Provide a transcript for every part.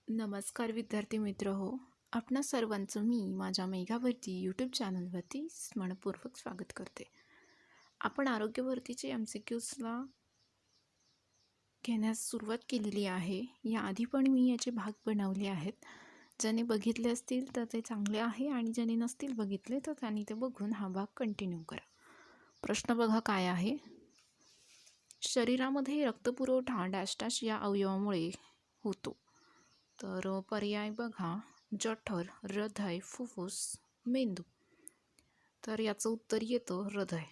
नमस्कार विद्यार्थी मित्र हो. आपणा सर्वांचं मी माझ्या मेघावरती यूट्यूब चॅनलवरती मनपूर्वक स्वागत करते. आपण आरोग्यवर्तीचे MCQsला घेण्यास सुरुवात केलेली आहे. याआधी पण मी याचे भाग बनवले आहेत. ज्याने बघितले असतील तर ते चांगले आहे आणि ज्याने नसतील बघितले तर त्यांनी ते बघून हा भाग कंटिन्यू करा. प्रश्न बघा काय आहे. शरीरामध्ये रक्तपुरवठा डॅश डॅश या अवयवामुळे होतो. तर पर्याय बघा जठर, हृदय, फुफ्फुस, मेंदू. तर याचं उत्तर येतं हृदय.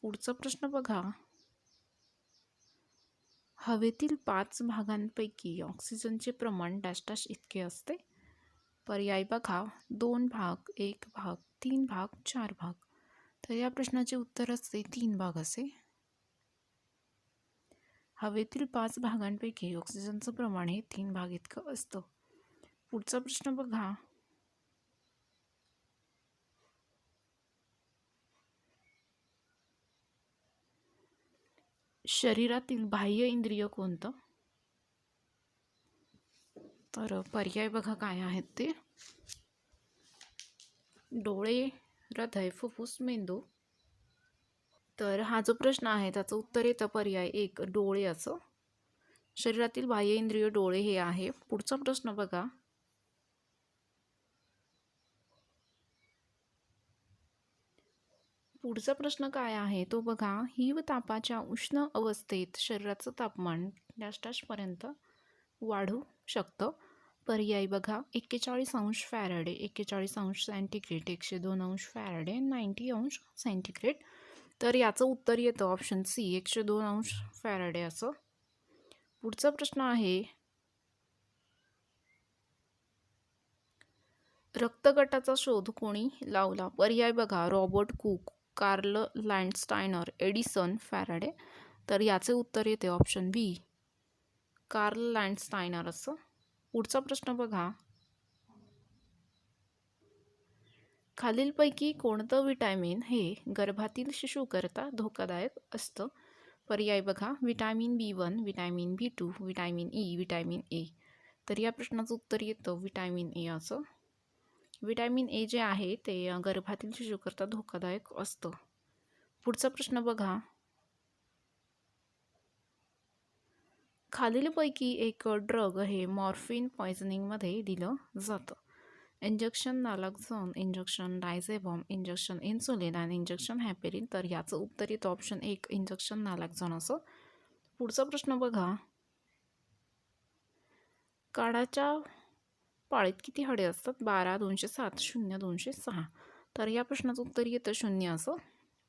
पुढचा प्रश्न बघा. हवेतील 5 भागांपैकी ऑक्सिजनचे प्रमाण डॅश डॅश इतके असते. पर्याय बघा 2 भाग, 1 भाग, 3 भाग, 4 भाग. तर या प्रश्नाचे उत्तर असते 3 भाग असे. हवेतील 5 भागांपैकी ऑक्सिजनचं प्रमाण हे 3 भाग इतकं असतं. पुढचा प्रश्न बघा. शरीरातील बाह्य इंद्रिय कोणतं? तर पर्याय बघा काय आहेत ते. डोळे, हृदय, फुफ्फुस, मेंदू. तर हा जो प्रश्न आहे त्याचं उत्तर येतं पर्याय 1 डोळे असं. शरीरातील बाह्य इंद्रिय डोळे हे आहे. पुढचा प्रश्न बघा. पुढचा प्रश्न काय आहे तो बघा. हिव तापाच्या उष्ण अवस्थेत शरीराचं तापमान डॅश डॅश पर्यंत वाढू शकतं. पर्याय बघा 41 अंश फॅरेडे, 41 अंश सेंटीग्रेड, 102 अंश फॅरेडे, 90 अंश सेंटीग्रेड. तर याचं उत्तर येतं ऑप्शन सी 102 अंश फॅरेडे असं. पुढचा प्रश्न आहे. रक्तगटाचा शोध कोणी लावला? पर्याय बघा Robert Cook, Karl Landsteiner, Edison, Faraday. तर याचे उत्तर येते ऑप्शन बी कार्ल लँडस्टायनर असं. पुढचा प्रश्न बघा. खालीलपैकी कोणतं विटॅमिन हे गर्भातील शिशुकरता धोकादायक असतं? पर्याय बघा vitamin B1, vitamin B2, vitamin E, vitamin A. तर या प्रश्नाचं उत्तर येतं विटॅमिन ए असं. विटॅमिन ए जे आहे ते गर्भातील शिशुकरता धोकादायक असतं. पुढचा प्रश्न बघा. खालीलपैकी एक ड्रग हे मॉर्फिन पॉयझनिंगमध्ये दिलं जातं. इंजेक्शन नालॉक्झोन, इंजेक्शन डायझेबॉम, इंजेक्शन इन्सुलिन आणि इंजेक्शन हॅपेरिन. तर याचं उत्तर येतं ऑप्शन 1 इंजेक्शन नालॉक्झोन असं. पुढचा प्रश्न बघा. काळाच्या पाळीत किती हाडे असतात? 12, 207, 0, 206. तर या प्रश्नाचं उत्तर येतं 0 असं.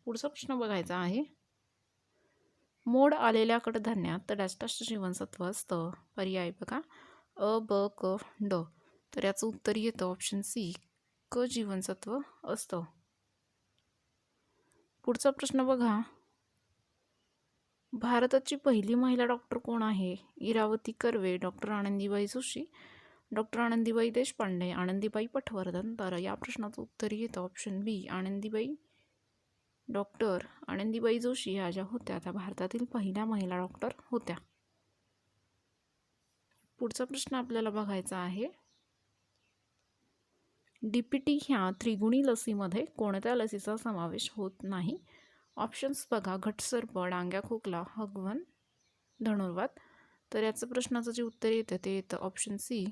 पुढचा प्रश्न बघायचा आहे. मोड आलेल्या कडधान्यात डॅश डॅश जीवनसत्व असतं. पर्याय बघा अ, ब, क, ड. तर याचं उत्तर येतं ऑप्शन सी क जीवनसत्व असतं. पुढचा प्रश्न बघा. भारताची पहिली महिला डॉक्टर कोण आहे? Iravati Karve, doctor Anandibai Joshi, doctor Anandibai Deshpande, Anandibai Patwardhan. तर या प्रश्नाचं उत्तर येतं option B Anandibai. Doctor Anandibai Joshi ह्या ज्या होत्या त्या भारतातील पहिल्या महिला डॉक्टर होत्या. पुढचा प्रश्न आपल्याला बघायचा आहे. DPT ह्या त्रिगुणी लसीमध्ये कोणत्या लसीचा समावेश होत नाही? ऑप्शन्स बघा घटसर्प, डांग्या खोकला, हगवण, धनुर्वात. तर याचं प्रश्नाचं जे उत्तर येतं ते येतं ऑप्शन सी.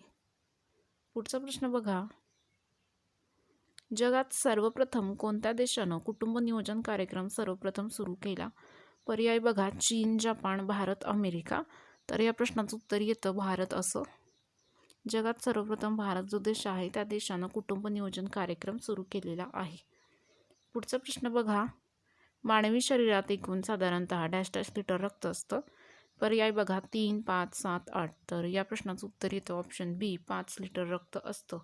पुढचा प्रश्न बघा. जगात सर्वप्रथम कोणत्या देशानं कुटुंब नियोजन कार्यक्रम सर्वप्रथम सुरू केला? पर्याय बघा चीन, जपान, भारत, अमेरिका. तर या प्रश्नाचं उत्तर येतं भारत असं. जगात सर्वप्रथम भारत जो देश आहे त्या देशानं कुटुंब नियोजन कार्यक्रम सुरू केलेला आहे. पुढचा प्रश्न बघा. मानवी शरीरात एकूण साधारणतः डॅश डॅश लिटर रक्त असतं. पर्याय बघा 3, 5, 7, 8. तर या प्रश्नाचं उत्तर येतं ऑप्शन बी 5 लिटर रक्त असतं.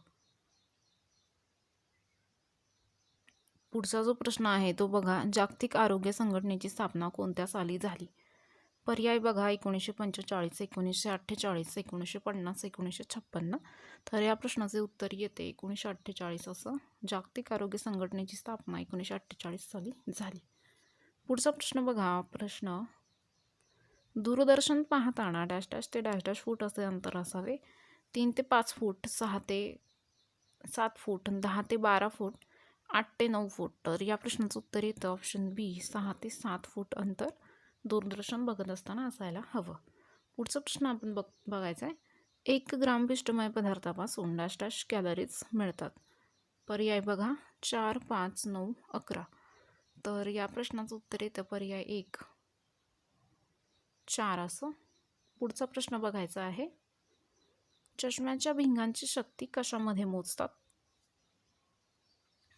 पुढचा जो प्रश्न आहे तो बघा. जागतिक आरोग्य संघटनेची स्थापना कोणत्या साली झाली? पर्याय बघा 1945, 1948, 1950, 1956. तर या प्रश्नाचे उत्तर येते 1948 असं. जागतिक आरोग्य संघटनेची स्थापना 1948 साली झाली. पुढचा प्रश्न बघा. प्रश्न दूरदर्शन पाहताना डॅश डॅश ते डॅश डॅश फूट असे अंतर असावे. 3 ते 5 फूट, 6 ते 7 फूट, 10 ते 12 फूट, 8 ते 9 फूट. तर या प्रश्नाचं उत्तर येतं ऑप्शन बी, 6 ते 7 फूट अंतर दूरदर्शन बघत असताना असायला हवं. पुढचा प्रश्न आपण बघायचा आहे. 1 ग्राम पिष्टमय पदार्थापासून डॅश डॅश कॅलरीज मिळतात. पर्याय बघा 4, 5, 9, 11. तर या प्रश्नाचं उत्तर येतं पर्याय 1, 4 असं. पुढचा प्रश्न बघायचा आहे. चष्म्याच्या भिंगांची शक्ती कशामध्ये मोजतात?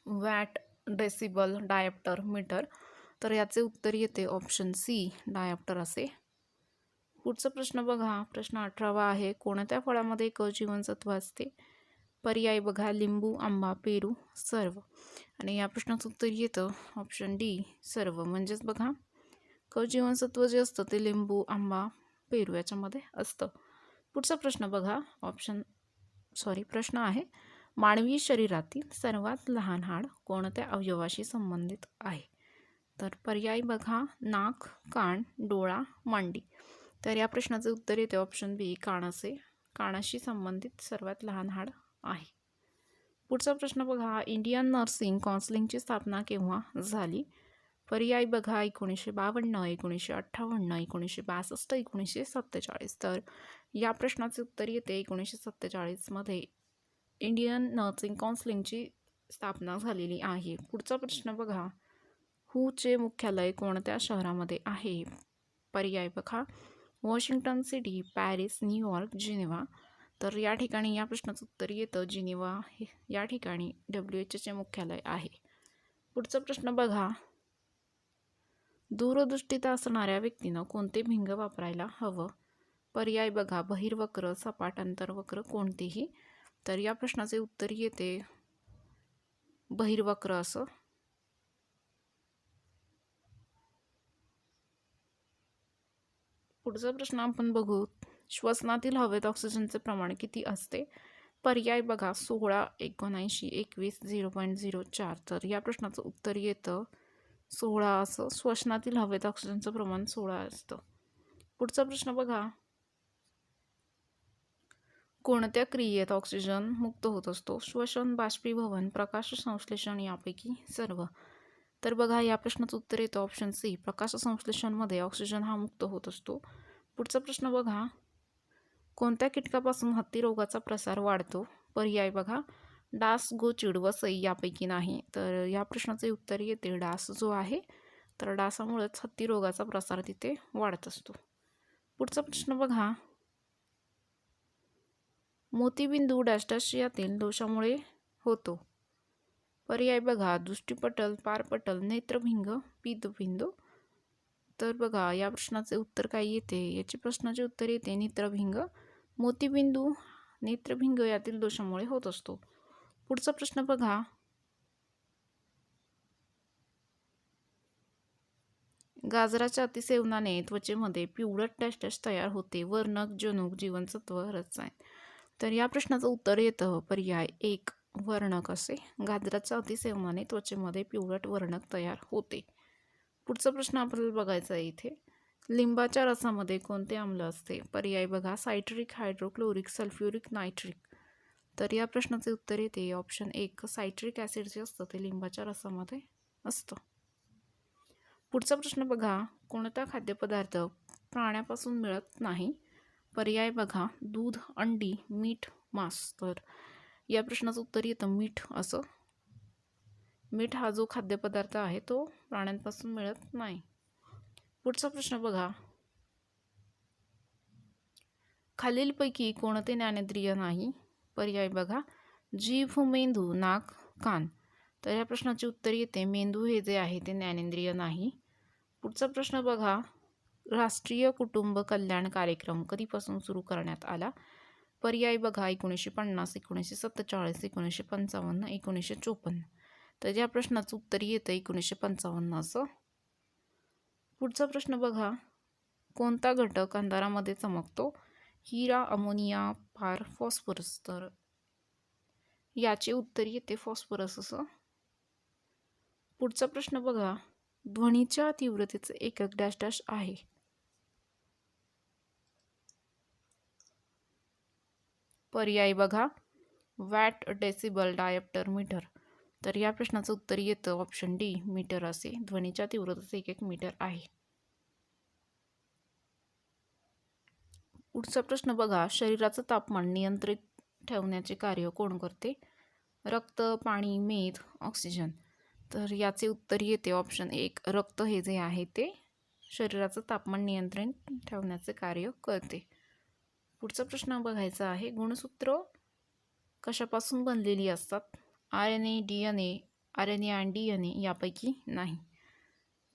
Watt, decibel, dioptre, metre. तर याचे उत्तर येते ऑप्शन सी, डायप्टर असे. पुढचा प्रश्न बघा, प्रश्न 18वा आहे. कोणत्या फळामध्ये क जीवनसत्व असते? पर्याय बघा लिंबू, आंबा, पेरू, सर्व. आणि या प्रश्नाचं उत्तर येतं ऑप्शन डी, सर्व. म्हणजेच बघा क जीवनसत्व जे असतं ते लिंबू, आंबा, पेरू याच्यामध्ये असतं. पुढचा प्रश्न बघा, प्रश्न आहे. मानवी शरीरातील सर्वात लहान हाड कोणत्या अवयवाशी संबंधित आहे? तर पर्याय बघा नाक, कान, डोळा, मांडी. तर या प्रश्नाचे उत्तर येते ऑप्शन बी, कानाशी संबंधित सर्वात लहान हाड आहे. पुढचा प्रश्न बघा, इंडियन नर्सिंग काउन्सिलिंगची स्थापना केव्हा झाली? पर्याय बघा 1952, 1958, 1962, 1947. तर या प्रश्नाचे उत्तर येते 1947मध्ये इंडियन नर्सिंग काउन्सिलिंगची स्थापना झालेली आहे. पुढचा प्रश्न बघा, हूचे मुख्यालय कोणत्या शहरामध्ये आहे? पर्याय बघा Washington city, Paris, New York, Geneva. तर या ठिकाणी या प्रश्नाचं उत्तर येतं जिनेवा. या ठिकाणी WHO मुख्यालय आहे. पुढचा प्रश्न बघा, दूरदृष्टीता असणाऱ्या व्यक्तीनं कोणते भिंग वापरायला हवं? पर्याय बघा बहिर्वक्र, सपाट अंतर्वक्र, कोणतेही. तर या प्रश्नाचे उत्तर येते बहिर्वक्र असं. पुढचा प्रश्न आपण बघू, श्वसनातील हवेत ऑक्सिजनचे प्रमाण किती असते? पर्याय बघा 16, 79, 21, 0.04. तर या प्रश्नाचं उत्तर येतं 16 असं. श्वसनातील हवेत ऑक्सिजनचं प्रमाण 16 असतं. पुढचा प्रश्न बघा, कोणत्या क्रियेत ऑक्सिजन मुक्त होत असतो? श्वसन, बाष्पीभवन, प्रकाश संश्लेषण यापैकी सर्व. तर बघा या प्रश्नाचं उत्तर येतं ऑप्शन सी, प्रकाश संश्लेषणमध्ये ऑक्सिजन हा मुक्त होत असतो. पुढचा प्रश्न बघा, कोणत्या कीटकापासून हत्ती रोगाचा प्रसार वाढतो? पर्याय बघा डास, गोचिड, वसई यापैकी नाही. तर या प्रश्नाचे उत्तर येते डास जो आहे, तर डासामुळेच हत्ती रोगाचा प्रसार तिथे वाढत असतो. पुढचा प्रश्न बघा, मोतीबिंदू डॅश डॅश यातील दोषामुळे होतो. पर्याय बघा दृष्टिपटल, पारपटल, नेत्रभिंग, पीतबिंदू. तर बघा या प्रश्नाचे उत्तर काय येते? याची प्रश्नाचे उत्तर येते नेत्रभिंग. मोतीबिंदू, नेत्रभिंग यातील दोषामुळे होत असतो. पुढचा प्रश्न बघा, गाजराच्या अतिसेवनाने त्वचेमध्ये पिवळट डॅश डॅश तयार होते. वर्णक, जनुक, जीवनसत्व, रसायन. तर या प्रश्नाचं उत्तर येतं पर्याय 1, वर्णक असे. गाजराच्या अतिसेवनाने त्वचेमध्ये पिवळट वर्णक तयार होते. पुढचा प्रश्न आपल्याला बघायचा आहे इथे, लिंबाच्या रसामध्ये कोणते आम्ल असते? पर्याय बघा सायट्रिक, हायड्रोक्लोरिक, सल्फ्युरिक, नायट्रिक. तर या प्रश्नाचे उत्तर येते ऑप्शन 1, सायट्रिक ॲसिड जे असतं ते लिंबाच्या रसामध्ये असतं. पुढचा प्रश्न बघा, कोणता खाद्यपदार्थ प्राण्यापासून मिळत नाही? पर्याय बघा दूध, अंडी, मीठ, मांस. तर या प्रश्नाचं उत्तर येतं मीठ असं. मीठ हा जो खाद्यपदार्थ आहे तो प्राण्यांपासून मिळत नाही. पुढचा प्रश्न बघा, खालीलपैकी कोणते ज्ञानेंद्रिय नाही? पर्याय बघा जीभ, मेंदू, नाक, कान. तर या प्रश्नाचे उत्तर येते मेंदू हे जे आहे ते ज्ञानेंद्रिय नाही. पुढचा प्रश्न बघा, राष्ट्रीय कुटुंब कल्याण कार्यक्रम कधीपासून सुरू करण्यात आला? पर्याय बघा 1950, 1947, 1955, 1954. तर या प्रश्नाचं उत्तर येतं 1955 असं. पुढचा प्रश्न बघा, कोणता घटक अंधारामध्ये चमकतो? हिरा, अमोनिया, पार, फॉस्फरस. तर याचे उत्तर येते फॉस्फरस असं. पुढचा प्रश्न बघा, ध्वनीच्या तीव्रतेचे एकक डॅश डॅश आहे? पर्याय बघा वॅट डेसिबल डायप्टर मीटर. तर या प्रश्नाचं उत्तर येतं ऑप्शन डी मीटर असे. ध्वनीच्या तीव्रतेचे एकक मीटर आहे. पुढचा प्रश्न बघा शरीराचं तापमान नियंत्रित ठेवण्याचे कार्य कोण करते? रक्त, पाणी, मेद, ऑक्सिजन. तर याचे उत्तर येते ऑप्शन एक रक्त हे जे आहे ते शरीराचं तापमान नियंत्रित ठेवण्याचे कार्य करते. पुढचा प्रश्न बघायचा आहे गुणसूत्र कशापासून बनलेली असतात? RNA, DNA, RNA आणि DNA यापैकी नाही.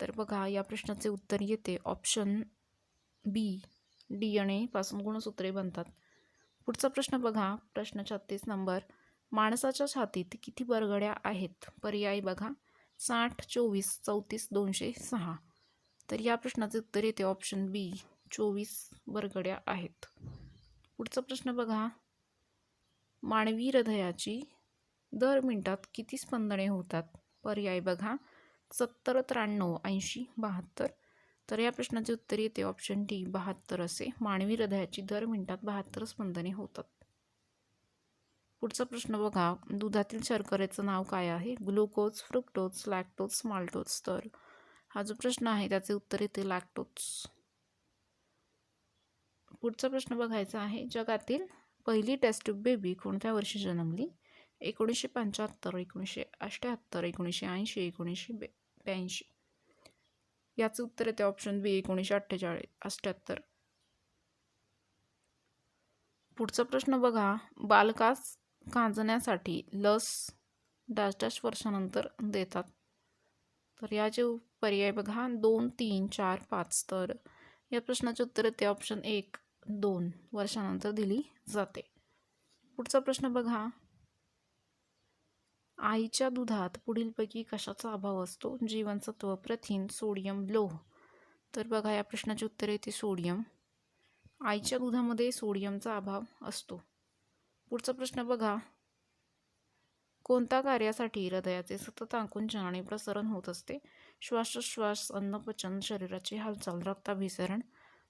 तर बघा या प्रश्नाचे उत्तर येते ऑप्शन बी DNA पासून गुणसूत्रे बनतात. पुढचा प्रश्न बघा प्रश्न 36 नंबर. माणसाच्या छातीत किती बरगड्या आहेत? पर्याय बघा 60, 24, 34, 206. तर या प्रश्नाचे उत्तर येते ऑप्शन बी 24 बरगड्या आहेत. पुढचा प्रश्न बघा मानवी हृदयाची दर मिनिटात किती स्पंदने होतात? पर्याय बघा 70, 93, 80, 72. तर या प्रश्नाचे उत्तर येते ऑप्शन डी 72 असे. मानवी हृदयाची दर मिनिटात 72 स्पंदने होतात. पुढचा प्रश्न बघा दुधातील शर्करेचं नाव काय आहे? Glucose, fructose, lactose, maltose. तर हा जो प्रश्न आहे त्याचे उत्तर येते लॅक्टोज. पुढचा प्रश्न बघायचा आहे जगातील पहिली टेस्ट ट्यूब बेबी कोणत्या वर्षी जन्मली? 1975, 1978, 1980, 1982. याचे उत्तर येते ऑप्शन बी 1978. पुढचा प्रश्न बघा बालकास कांजण्यासाठी लस डॅश डॅश वर्षानंतर देतात. तर याचे पर्याय बघा 2, 3, 4, 5. तर या प्रश्नाचे उत्तर येते ऑप्शन 1, 2 वर्षानंतर दिली जाते. पुढचा प्रश्न बघा आईच्या दुधात पुढीलपैकी कशाचा अभाव असतो? जीवनसत्व, प्रथिन, सोडियम, लोह. तर बघा या प्रश्नाचे उत्तर येते सोडियम. आईच्या दुधामध्ये सोडियमचा अभाव असतो. पुढचा प्रश्न बघा कोणत्या कार्यासाठी हृदयाचे सतत आकुंचन आणि प्रसरण होत असते? श्वासोच्छ्वास, अन्नपचन, शरीराची हालचाल, रक्ताभिसरण.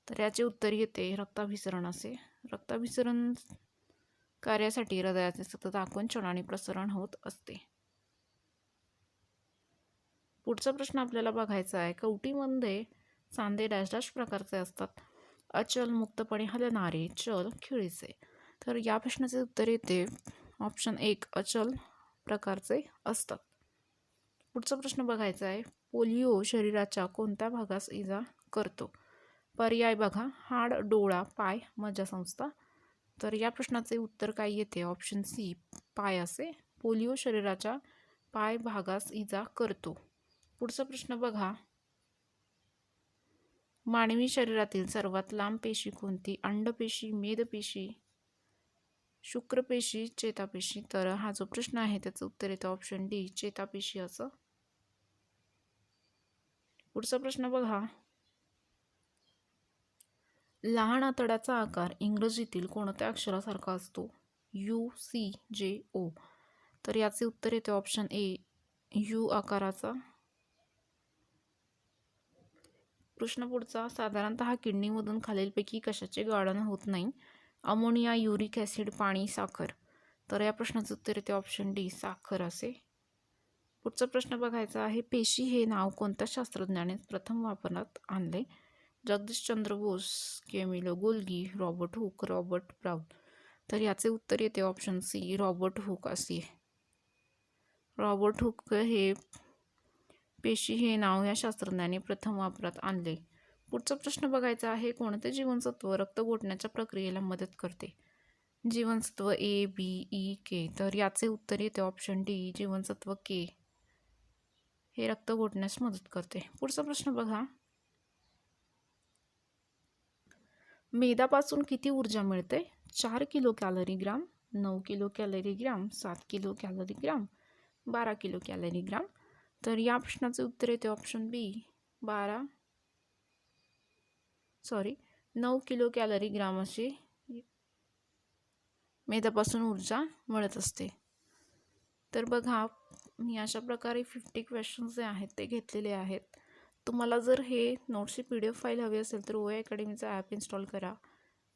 तर याचे उत्तर येते रक्ताभिसरण असे. रक्ताभिसरण कार्यासाठी हृदयाचे सतत आकुंचन आणि प्रसरण होत असते. पुढचा प्रश्न आपल्याला बघायचा आहे कवटीमध्ये सांधे डॅश डॅश प्रकारचे असतात? अचल, मुक्तपणे हलणारे, चल, खिळीचे. तर या प्रश्नाचे उत्तर येते ऑप्शन 1 अचल प्रकारचे असतात. पुढचा प्रश्न बघायचा आहे पोलिओ शरीराच्या कोणत्या भागास इजा करतो? पर्याय बघा हाड, डोळा, पाय, मज्जासंस्था. तर या प्रश्नाचे उत्तर काय येते ऑप्शन सी पाय असे. पोलिओ शरीराच्या पाय भागास इजा करतो. पुढचा प्रश्न बघा मानवी शरीरातील सर्वात लांब पेशी कोणती? अंडपेशी, मेदपेशी, शुक्रपेशी, चेतापेशी. तर हा जो प्रश्न आहे त्याचं उत्तर येतं ऑप्शन डी चेतापेशी असं. पुढचा प्रश्न बघा लहान आतड्याचा आकार इंग्रजीतील कोणत्या अक्षरासारखा असतो? UCJO. तर याचे उत्तर येते ऑप्शन ए यू आकाराचा. प्रश्न पुढचा साधारणतः किडनीमधून खालीलपैकी कशाचे गाळण होत नाही? अमोनिया, युरिक ॲसिड, पाणी, साखर. तर या प्रश्नाचं उत्तर येते ऑप्शन डी साखर असे. पुढचा प्रश्न बघायचा आहे पेशी हे नाव कोणत्या शास्त्रज्ञाने प्रथम वापरण्यात आणले? Jagadish Chandra Bose, Camillo Golgi, Robert Hooke, Robert Brown. तर याचे उत्तर येते ऑप्शन सी रॉबर्ट हुक असे. रॉबर्ट हुक हे पेशी हे नाव या शास्त्रज्ञाने प्रथम वापरात आणले. पुढचा प्रश्न बघायचा आहे कोणते जीवनसत्व रक्त गोठण्याच्या प्रक्रियेला मदत करते? जीवनसत्व A, B, E, K. तर याचे उत्तर येते ऑप्शन डी जीवनसत्व के हे रक्त गोठण्यास मदत करते. पुढचा प्रश्न बघा मेदापासून किती ऊर्जा मिळते? 4 किलो कॅलरी ग्राम, 9 किलो कॅलरी ग्राम, 7 किलो कॅलरी ग्राम, 12 किलो कॅलरी ग्राम. तर या प्रश्नाचे उत्तर येते ऑप्शन बी 9 किलो कॅलरी ग्राम अशी मेदापासून ऊर्जा मिळत असते. तर बघा मी अशा प्रकारे 50 क्वेश्चन्स जे आहेत ते घेतलेले आहेत. तुम्हाला जर हे नोट्सची PDF फाईल हवी असेल तर OA अकॅडमीचा ॲप इन्स्टॉल करा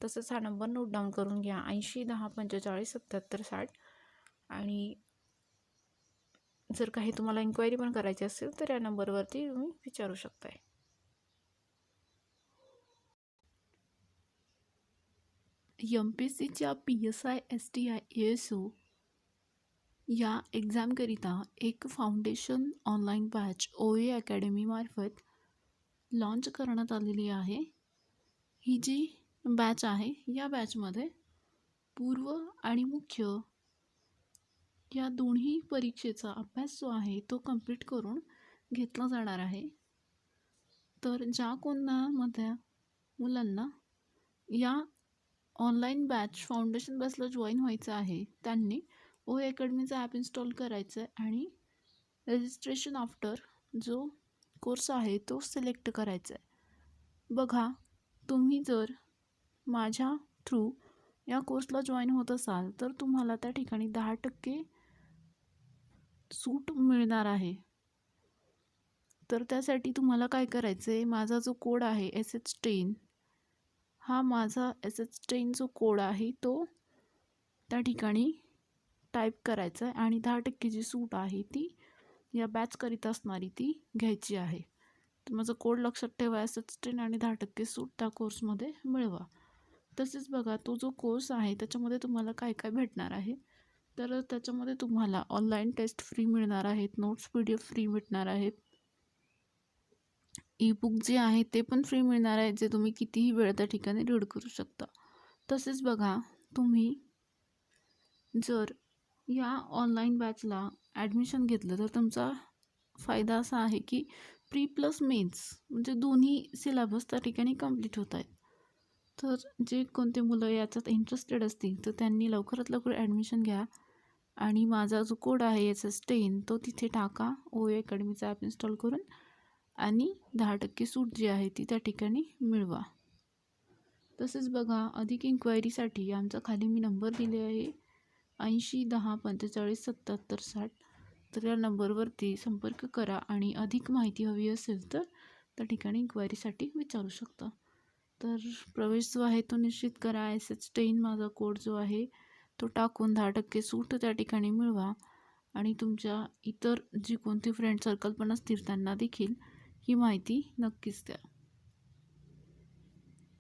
तसंच हा नंबर नोट डाऊन करून घ्या, 80 10 45 77 60. आणि जर काही तुम्हाला इन्क्वायरी पण करायची असेल तर या नंबरवरती तुम्ही विचारू शकताय. MPSCच्या PSI STI ASO या एक्झामकरिता एक फाउंडेशन ऑनलाईन बॅच OA अकॅडमीमार्फत लॉन्च करण्यात आलेली आहे. ही जी बॅच आहे या बॅचमध्ये पूर्व आणि मुख्य या दोन्ही परीक्षेचा अभ्यास जो आहे तो कंप्लीट करून घेतला जाणार आहे. तर ज्या कोणामध्ये मुलांना या ऑनलाईन बॅच फाउंडेशन बॅचला जॉईन व्हायचं आहे त्यांनी OA अकॅडमीचा ॲप इन्स्टॉल करायचं आहे आणि रजिस्ट्रेशन आफ्टर जो कोर्स आहे तो सिलेक्ट करायचा आहे. बघा, तुम्ही जर माझ्या थ्रू या कोर्सला जॉईन होत असाल तर तुम्हाला त्या ठिकाणी 10% सूट मिळणार आहे. तर त्यासाठी तुम्हाला काय करायचं आहे, माझा जो कोड आहे SH10, हा माझा SH10 जो कोड आहे तो त्या ठिकाणी टाईप करायचा आहे आणि 10% जी सूट आहे ती या बॅचकरिता असणारी ती घ्यायची आहे. तर माझा कोड लक्षात ठेवा, SH10, आणि 10% सूट त्या कोर्समध्ये मिळवा. तसेच बघा, तो जो कोर्स आहे त्याच्यामध्ये तुम्हाला काय काय भेटणार आहे, तर त्याच्यामध्ये तुम्हाला ऑनलाईन टेस्ट फ्री मिळणार आहेत, नोट्स PDF फ्री भेटणार आहेत, ई-बुक जे आहे ते पण फ्री मिळणार आहे, जे तुम्ही कितीही वेळ त्या ठिकाणी रीड करू शकता. तसेच बघा, तुम्ही जर या ऑनलाईन बॅचला ॲडमिशन घेतलं तर तुमचा फायदा असा आहे की प्री प्लस मेन्स म्हणजे दोन्ही सिलेबस त्या ठिकाणी कंप्लीट होत आहेत. तर जे कोणते मुलं याच्यात इंटरेस्टेड असतील तर त्यांनी लवकरात लवकर ॲडमिशन घ्या आणि माझा जो कोड आहे SH10 तो तिथे टाका, OA अकॅडमीचा ॲप इन्स्टॉल करून, आणि 10% सूट जी आहे ती त्या ठिकाणी मिळवा. तसेच बघा, अधिक इन्क्वायरीसाठी आमचा खाली मी नंबर दिले आहे 80 10 45 77 60. तर या नंबरवरती संपर्क करा आणि अधिक माहिती हवी असेल तर त्या ठिकाणी इन्क्वायरीसाठी विचारू शकता. तर प्रवेश जो आहे तो निश्चित करा. SH10 माझा कोड जो आहे तो टाकून 10% सूट त्या ठिकाणी मिळवा आणि तुमच्या इतर जी कोणती फ्रेंड सर्कल पण असतील त्यांना देखील ही माहिती नक्कीच द्या.